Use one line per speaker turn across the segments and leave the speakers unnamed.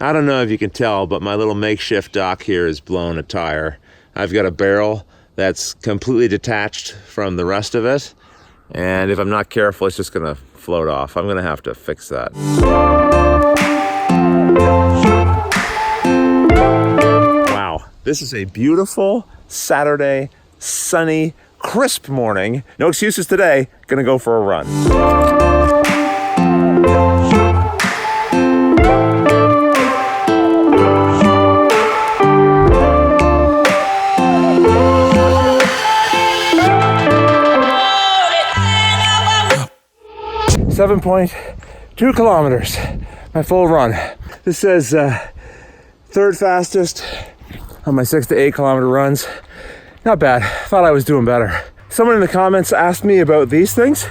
I don't know if you can tell, but my little makeshift dock here is blown a tire. I've got a barrel that's completely detached from the rest of it, and if I'm not careful, it's just gonna float off. I'm gonna have to fix that. Wow, this is a beautiful Saturday, sunny, crisp morning. No excuses today, gonna go for a run. 7.2 kilometers, my full run. This says third fastest on my 6 to 8 kilometer runs. Not bad, thought I was doing better. Someone in the comments asked me about these things,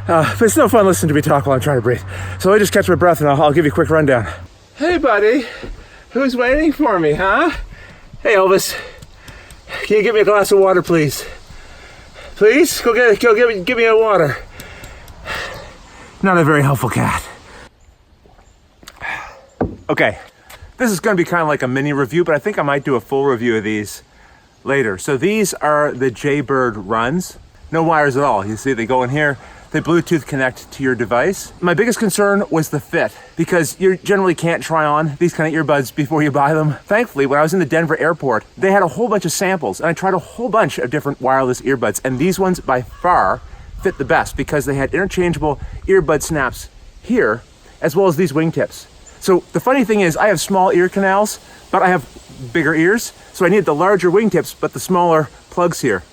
but it's no fun listening to me talk while I'm trying to breathe. So let me just catch my breath and I'll give you a quick rundown. Hey buddy, who's waiting for me, huh? Hey Elvis, can you give me a glass of water please? Please, go give me a water. Not a very helpful cat. Okay, this is gonna be kind of like a mini review, but I think I might do a full review of these later. So these are the Jaybird runs. No wires at all. You see, they go in here, they Bluetooth connect to your device. My biggest concern was the fit, because you generally can't try on these kind of earbuds before you buy them. Thankfully, when I was in the Denver airport, they had a whole bunch of samples, and I tried a whole bunch of different wireless earbuds, and these ones by far fit the best because they had interchangeable earbud snaps here, as well as these wingtips. So the funny thing is, I have small ear canals, but I have bigger ears, so I need the larger wingtips, but the smaller plugs here.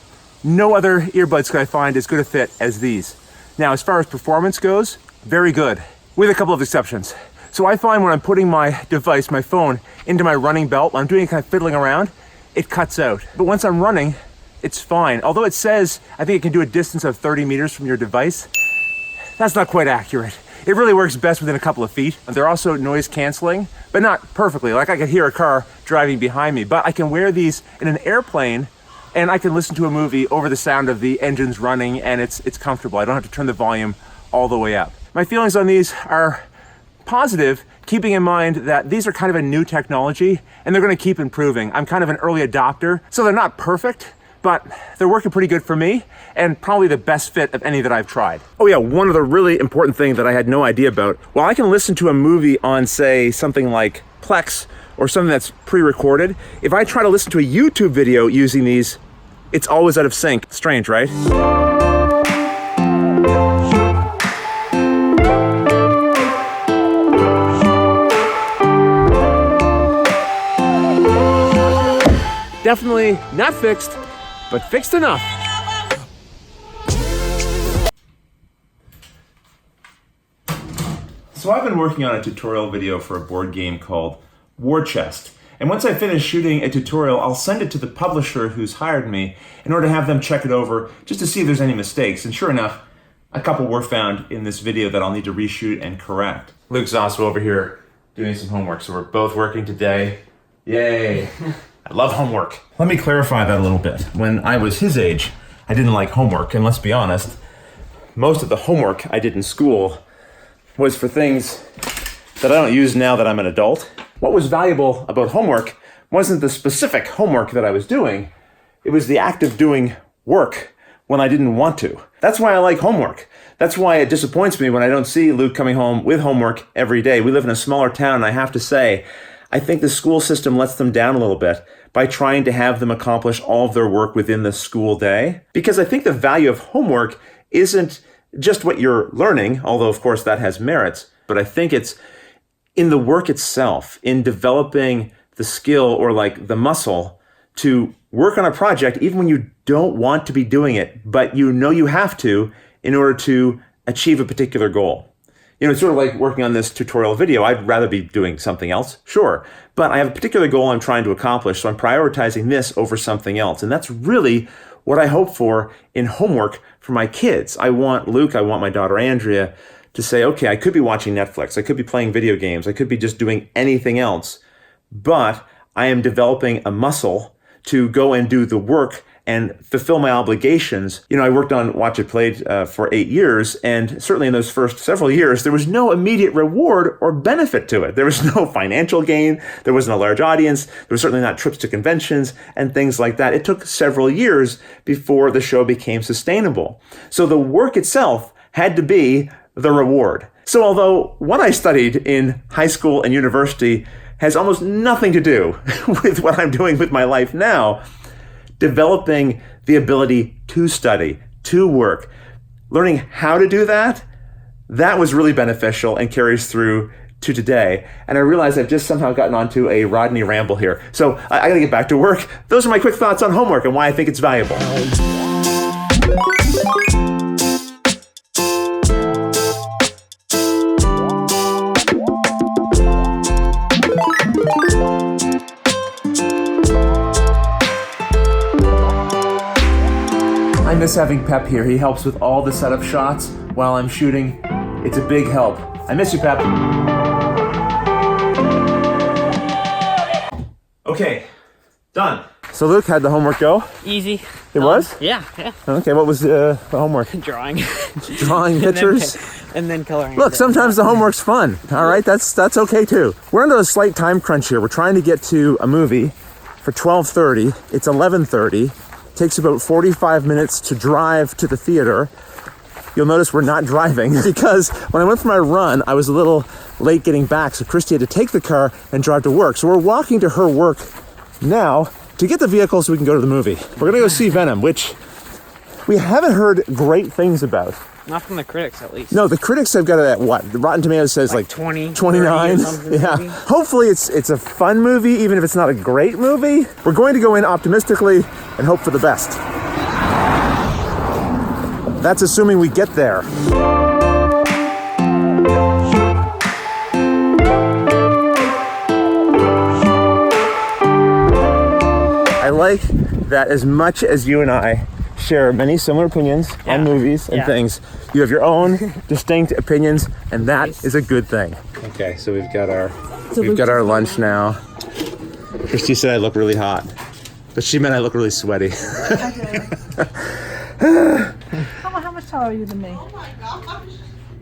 No other earbuds could I find as good a fit as these. Now, as far as performance goes, very good, with a couple of exceptions. So I find when I'm putting my device, my phone, into my running belt, when I'm doing kind of fiddling around, it cuts out. But once I'm running, it's fine. Although it says, I think it can do a distance of 30 meters from your device, that's not quite accurate. It really works best within a couple of feet. They're also noise canceling, but not perfectly. Like I could hear a car driving behind me, but I can wear these in an airplane and I can listen to a movie over the sound of the engines running, and it's comfortable. I don't have to turn the volume all the way up. My feelings on these are positive, keeping in mind that these are kind of a new technology and they're gonna keep improving. I'm kind of an early adopter, so they're not perfect, but they're working pretty good for me and probably the best fit of any that I've tried. Oh yeah, one other really important thing that I had no idea about. While I can listen to a movie on, say, something like Plex or something that's pre-recorded, if I try to listen to a YouTube video using these, it's always out of sync. Strange, right? Definitely not fixed, but fixed enough. So I've been working on a tutorial video for a board game called War Chest. And once I finish shooting a tutorial, I'll send it to the publisher who's hired me in order to have them check it over just to see if there's any mistakes. And sure enough, a couple were found in this video that I'll need to reshoot and correct. Luke's also over here doing some homework, so we're both working today. Yay. I love homework. Let me clarify that a little bit. When I was his age, I didn't like homework, and let's be honest, most of the homework I did in school was for things that I don't use now that I'm an adult. What was valuable about homework wasn't the specific homework that I was doing, it was the act of doing work when I didn't want to. That's why I like homework. That's why it disappoints me when I don't see Luke coming home with homework every day. We live in a smaller town, and I have to say, I think the school system lets them down a little bit by trying to have them accomplish all of their work within the school day. Because I think the value of homework isn't just what you're learning, although of course that has merits, but I think it's in the work itself, in developing the skill or like the muscle to work on a project even when you don't want to be doing it, but you know you have to in order to achieve a particular goal. You know, it's sort of like working on this tutorial video. I'd rather be doing something else, sure, but I have a particular goal I'm trying to accomplish, so I'm prioritizing this over something else. And that's really what I hope for in homework for my kids. I want Luke, I want my daughter Andrea to say, okay, I could be watching Netflix, I could be playing video games, I could be just doing anything else, but I am developing a muscle to go and do the work and fulfill my obligations. You know, I worked on Watch It Played for 8 years, and certainly in those first several years, there was no immediate reward or benefit to it. There was no financial gain. There wasn't a large audience. There was certainly not trips to conventions and things like that. It took several years before the show became sustainable. So the work itself had to be the reward. So although what I studied in high school and university has almost nothing to do with what I'm doing with my life now, developing the ability to study, to work, learning how to do that, that was really beneficial and carries through to today. And I realize I've just somehow gotten onto a Rodney ramble here. So I gotta get back to work. Those are my quick thoughts on homework and why I think it's valuable. I miss having Pep here. He helps with all the setup shots while I'm shooting. It's a big help. I miss you, Pep. Okay, done. So Luke, how'd the homework go?
Easy.
It was?
Yeah.
Okay, what was the homework?
Drawing.
Drawing pictures?
And then coloring.
Look, sometimes the homework's fun. All right, that's okay too. We're under a slight time crunch here. We're trying to get to a movie for 12:30. It's 11:30. Takes about 45 minutes to drive to the theater. You'll notice we're not driving because when I went for my run, I was a little late getting back, so Christy had to take the car and drive to work. So we're walking to her work now to get the vehicle so we can go to the movie. We're gonna go see Venom, which we haven't heard great things about.
Not from the critics, at least.
No, the critics have got it at what? The Rotten Tomatoes says like
20,
29. Yeah.
Maybe.
Hopefully it's a fun movie, even if it's not a great movie. We're going to go in optimistically and hope for the best. That's assuming we get there. I like that as much as you and I share many similar opinions on movies and things, you have your own distinct opinions, and that is a good thing. Okay, so we've got our lunch now. Christy said I look really hot, but she meant I look really sweaty.
How much taller are you than me?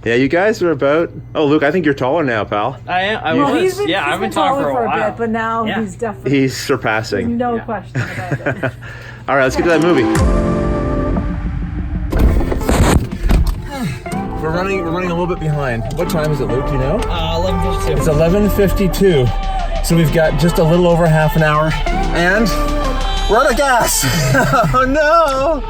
Yeah, you guys are about. Oh, Luke, I think you're taller now, pal.
I am. I've been
taller
talking for a while.
bit, but now he's definitely.
He's surpassing.
No question about it.
All right, let's get to that movie. We're running a little bit behind. What time is it, Luke? Do you know?
11:52.
It's 11:52. So we've got just a little over half an hour, and we're out of gas. Oh no!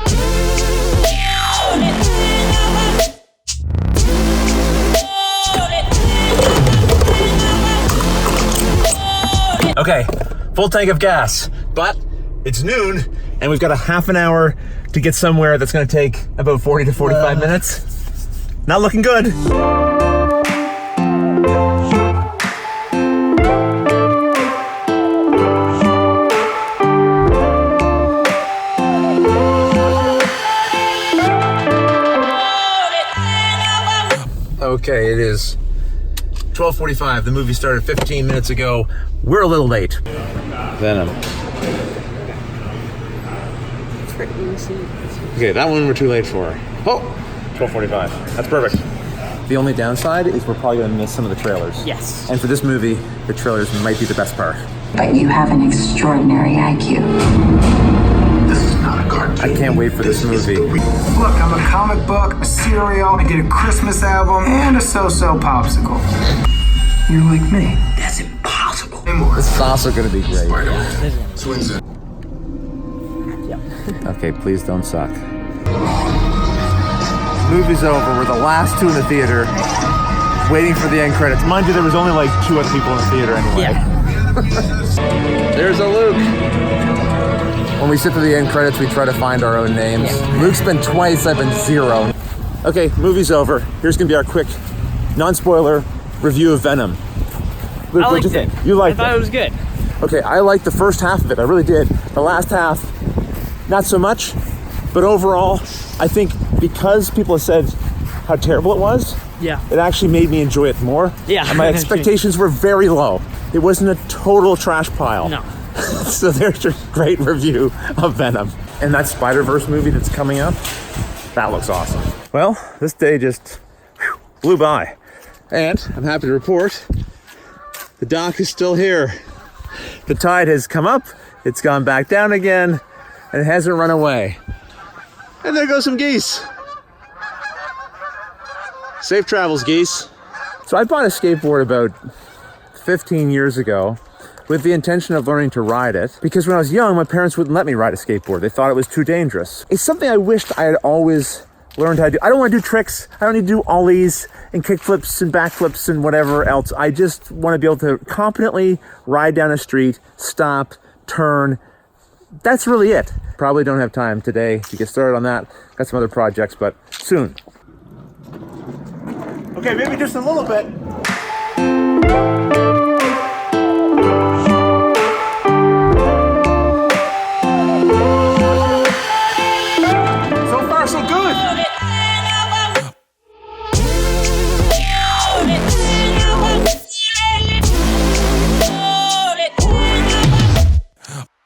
Okay, full tank of gas, but it's noon, and we've got a half an hour to get somewhere that's gonna take about 40 to 45 minutes. Not looking good. Okay, it is 12:45. The movie started 15 minutes ago. We're a little late. Venom. Okay, that one we're too late for. Oh, 12:45. That's perfect. The only downside is we're probably going to miss some of the trailers.
Yes.
And for this movie, the trailers might be the best part.
But you have an extraordinary IQ.
This is not a cartoon.
I can't wait for this movie.
Look, I'm a comic book, a cereal, I did a Christmas album, and a so-so popsicle. You're like me. That's impossible.
This is also going to be great.
Swings in.
Okay, please don't suck. Movie's over. We're the last two in the theater, waiting for the end credits. Mind you, there was only like 2 other people in the theater anyway.
Yeah.
There's a Luke. When we sit to the end credits, we try to find our own names. Yeah. Luke's been twice, I've been 0. Okay, movie's over. Here's gonna be our quick, non-spoiler review of Venom. Luke,
I
what'd you
liked
think?
it.
You liked it?
I thought it was good.
Okay, I liked the first half of it. I really did. The last half, not so much. But overall, I think because people have said how terrible it was, it actually made me enjoy it more.
Yeah.
And my expectations were very low. It wasn't a total trash pile.
No.
So there's your great review of Venom. And that Spider-Verse movie that's coming up, that looks awesome. Well, this day just blew by. And I'm happy to report the dock is still here. The tide has come up, it's gone back down again, and it hasn't run away. And there goes some geese. Safe travels, geese. So I bought a skateboard about 15 years ago with the intention of learning to ride it, because when I was young, my parents wouldn't let me ride a skateboard. They thought it was too dangerous. It's something I wished I had always learned how to do. I don't want to do tricks. I don't need to do ollies and kickflips and backflips and whatever else. I just want to be able to competently ride down a street, stop, turn. That's really it. Probably don't have time today to get started on that. Got some other projects, but soon. Okay, maybe just a little bit.